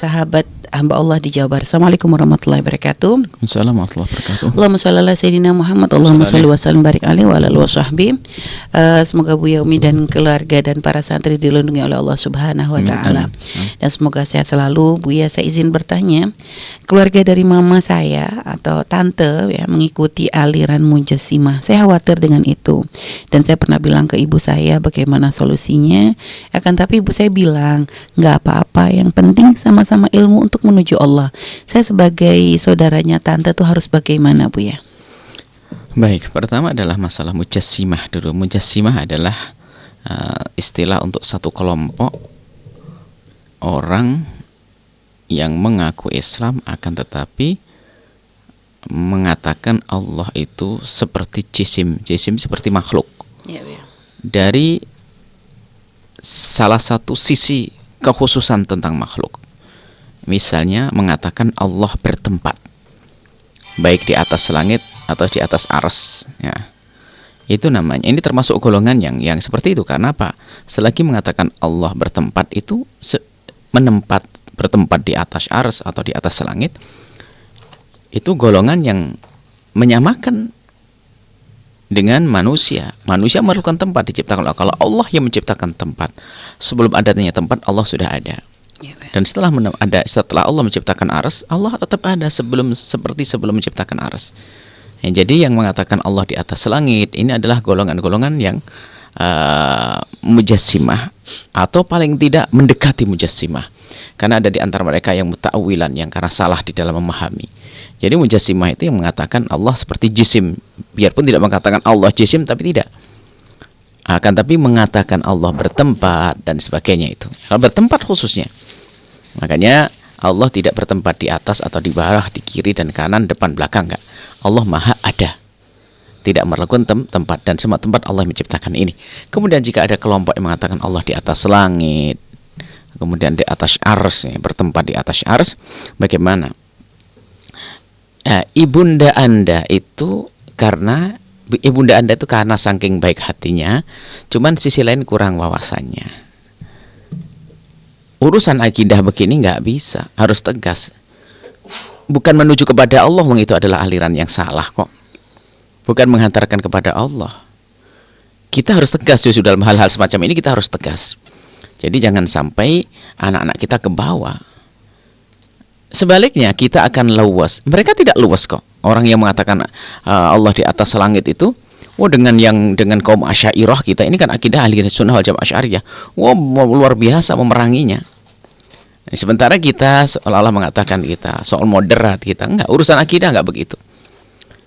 sahabat hamba Allah di Jawa Barat. Assalamualaikum warahmatullahi wabarakatuh. Assalamualaikum warahmatullahi wabarakatuh. Allahumma sholli ala sayyidina Muhammad, Allahumma sholli wa sallim barik alaihi wa ala alihi washabbi. Semoga Bu Yaumi dan keluarga dan para santri dilindungi oleh Allah Subhanahu wa taala. Dan semoga sehat selalu. Bu ya, saya izin bertanya. Keluarga dari mama saya atau tante ya mengikuti aliran mujassimah. Saya khawatir dengan itu. Dan saya pernah bilang ke ibu saya bagaimana solusinya. Akan tapi ibu saya bilang, nggak apa-apa, yang penting sama-sama ilmu untuk menuju Allah. Saya sebagai saudaranya tante tuh harus bagaimana Bu ya? Baik, pertama adalah masalah mujassimah dulu. Mujassimah adalah istilah untuk satu kelompok orang yang mengaku Islam akan tetapi mengatakan Allah itu seperti jisim seperti makhluk. Ya. Dari salah satu sisi kekhususan tentang makhluk. Misalnya mengatakan Allah bertempat, baik di atas langit atau di atas arsy, ya. Itu namanya, ini termasuk golongan yang seperti itu. Karena apa? Selagi mengatakan Allah bertempat itu bertempat di atas arsy atau di atas langit, itu golongan yang menyamakan dengan manusia. Manusia memerlukan tempat diciptakan Allah. Kalau Allah yang menciptakan tempat, sebelum adanya tempat Allah sudah ada. Dan setelah Allah menciptakan arsy, Allah tetap ada seperti sebelum menciptakan arsy. Jadi yang mengatakan Allah di atas langit ini adalah golongan-golongan yang mujassimah atau paling tidak mendekati mujassimah. Karena ada di antara mereka yang muta'awilan, yang karena salah di dalam memahami. Jadi mujassimah itu yang mengatakan Allah seperti jisim, biarpun tidak mengatakan Allah jisim, tapi tidak. Akan tapi mengatakan Allah bertempat dan sebagainya itu. Kalau bertempat khususnya. Makanya Allah tidak bertempat di atas atau di bawah, di kiri dan kanan, depan belakang, enggak. Allah Maha ada. Tidak memerlukan tempat, dan semua tempat Allah menciptakan ini. Kemudian jika ada kelompok yang mengatakan Allah di atas langit, kemudian di atas arsy, bertempat di atas arsy, bagaimana? Ibunda Anda itu karena saking baik hatinya, cuman sisi lain kurang wawasannya. Urusan akidah begini nggak bisa, harus tegas. Bukan menuju kepada Allah, itu adalah aliran yang salah kok. Bukan menghantarkan kepada Allah. Kita harus tegas justru dalam hal-hal semacam ini, kita harus tegas. Jadi jangan sampai anak-anak kita ke bawah. Sebaliknya kita akan luas. Mereka tidak luas kok. Orang yang mengatakan Allah di atas langit itu, dengan kaum Asy'ariyah kita ini kan akidah ahli sunnah wal jamaah Asy'ariyah. Luar biasa memeranginya. Sementara kita seolah-olah mengatakan kita soal moderat, kita enggak, urusan akidah enggak begitu.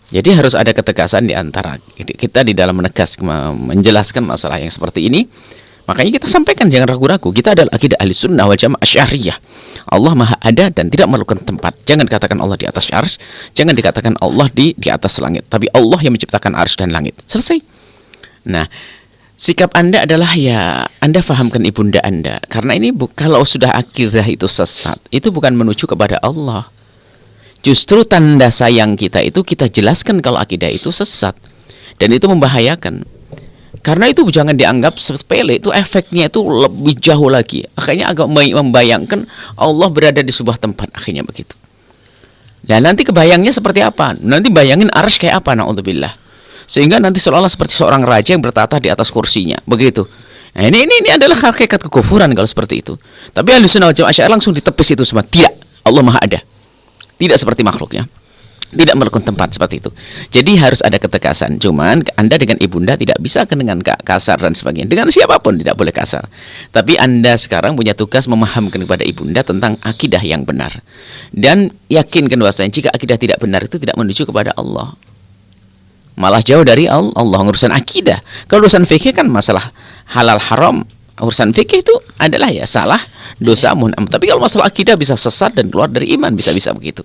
Jadi harus ada ketegasan di antara kita di dalam menjelaskan masalah yang seperti ini. Makanya kita sampaikan, jangan ragu-ragu, kita adalah akidah ahli sunnah wal jamaah Asy'ariyah. Allah Maha ada dan tidak memerlukan tempat. Jangan dikatakan Allah di atas arsy, jangan dikatakan Allah di atas langit, tapi Allah yang menciptakan arsy dan langit. Selesai. Nah, sikap Anda adalah ya Anda fahamkan ibunda Anda, karena ini kalau sudah akidah itu sesat, itu bukan menuju kepada Allah. Justru tanda sayang kita itu kita jelaskan kalau akidah itu sesat dan itu membahayakan. Karena itu jangan dianggap sepele, itu efeknya itu lebih jauh lagi. Akhirnya agak membayangkan Allah berada di sebuah tempat, akhirnya begitu. Dan nanti kebayangnya seperti apa? Nanti bayangin arsy kayak apa, na'udzubillah. Sehingga nanti seolah-olah seperti seorang raja yang bertata di atas kursinya, begitu. Nah, ini adalah hakikat kekufuran kalau seperti itu. Tapi Ahlussunnah wal Jamaah Asy'ariyah langsung ditepis itu semua. Tidak, Allah Maha ada. Tidak seperti makhluknya. Tidak memerlukan tempat seperti itu. Jadi harus ada ketegasan. Cuman Anda dengan ibunda tidak bisa dengan kasar dan sebagainya. Dengan siapapun tidak boleh kasar. Tapi Anda sekarang punya tugas memahamkan kepada ibunda tentang akidah yang benar. Dan yakinkan bahwasanya jika akidah tidak benar itu tidak menuju kepada Allah. Malah jauh dari Allah. Urusan akidah. Kalau urusan fikih kan masalah halal haram. Urusan fikih itu adalah ya salah, dosa, tapi kalau masalah akidah bisa sesat dan keluar dari iman, bisa-bisa begitu.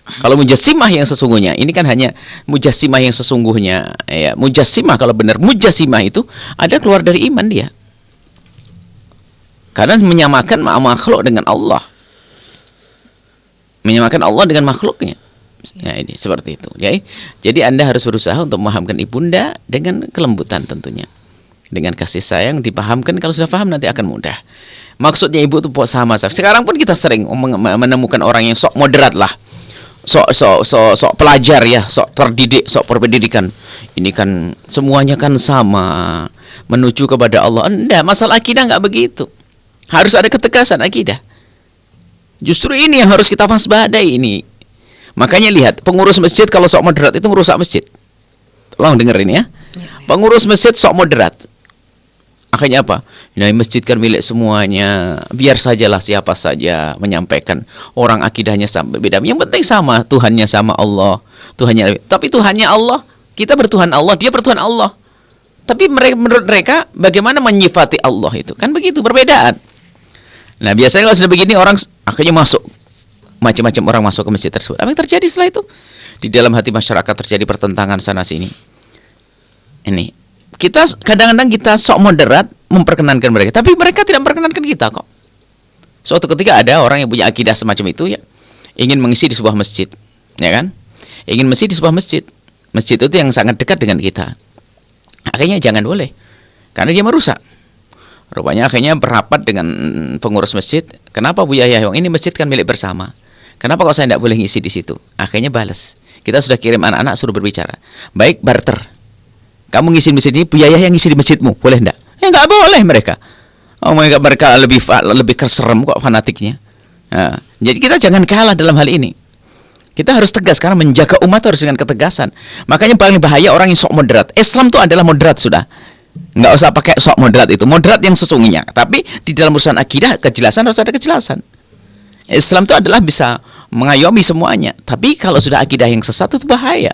Kalau mujassimah yang sesungguhnya, ini kan hanya mujassimah yang sesungguhnya ya. Mujassimah kalau benar mujassimah itu ada keluar dari iman dia. Karena menyamakan makhluk dengan Allah. Menyamakan Allah dengan makhluknya. Ya ini seperti itu. Jadi Anda harus berusaha untuk memahamkan ibunda dengan kelembutan tentunya. Dengan kasih sayang dipahamkan, kalau sudah paham nanti akan mudah. Maksudnya ibu itu sama. Sekarang pun kita sering menemukan orang yang sok moderat lah. Sok pelajar ya, sok terdidik, sok berpendidikan. Ini kan semuanya kan sama, menuju kepada Allah. Enggak, masalah akidah enggak begitu. Harus ada ketegasan akidah. Justru ini yang harus kita waspadai ini. Makanya lihat, pengurus masjid kalau sok moderat itu merusak masjid. Tolong dengerin ya. Pengurus masjid sok moderat. Akhirnya apa? Nah, masjid kan milik semuanya. Biar sajalah siapa saja menyampaikan. Orang akidahnya sama beda. Yang penting sama, Tuhannya sama Allah. Tapi Tuhannya Allah, kita bertuhan Allah, dia bertuhan Allah. Tapi menurut mereka bagaimana menyifati Allah itu? Kan begitu, perbedaan. Nah, biasanya kalau sudah begini orang akhirnya masuk. Macam-macam orang masuk ke masjid tersebut. Apa yang terjadi setelah itu? Di dalam hati masyarakat terjadi pertentangan sana sini. Ini kita kadang-kadang kita sok moderat memperkenankan mereka, tapi mereka tidak memperkenankan kita kok. Suatu ketika ada orang yang punya akidah semacam itu ya, ingin mengisi di sebuah masjid, ya kan? Ingin mengisi di sebuah masjid. Masjid itu yang sangat dekat dengan kita. Akhirnya jangan boleh, karena dia merusak. Rupanya akhirnya berapat dengan pengurus masjid. Kenapa Bu Yahya? Ini masjid kan milik bersama. Kenapa kok saya tidak boleh ngisi di situ? Akhirnya balas. Kita sudah kirim anak-anak suruh berbicara. Baik, barter. Kamu ngisi di masjid ini, Bu Yahya yang ngisi di masjidmu, boleh enggak? Ya enggak boleh mereka. Oh, mereka lebih keserem kok fanatiknya. Nah, jadi kita jangan kalah dalam hal ini. Kita harus tegas karena menjaga umat harus dengan ketegasan. Makanya paling bahaya orang yang sok moderat. Islam itu adalah moderat sudah. Enggak usah pakai sok moderat itu. Moderat yang sesungguhnya. Tapi di dalam urusan akidah, kejelasan harus ada kejelasan. Islam itu adalah bisa mengayomi semuanya. Tapi kalau sudah akidah yang sesat itu bahaya.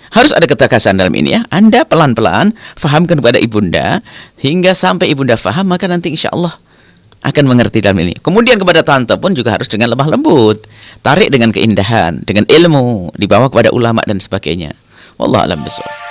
Harus ada ketegasan dalam ini ya. Anda pelan-pelan fahamkan kepada ibunda hingga sampai ibunda faham, maka nanti insya Allah akan mengerti dalam ini. Kemudian kepada tante pun juga harus dengan lemah lembut, tarik dengan keindahan, dengan ilmu, dibawa kepada ulama dan sebagainya. Wallahu a'lam bishawab.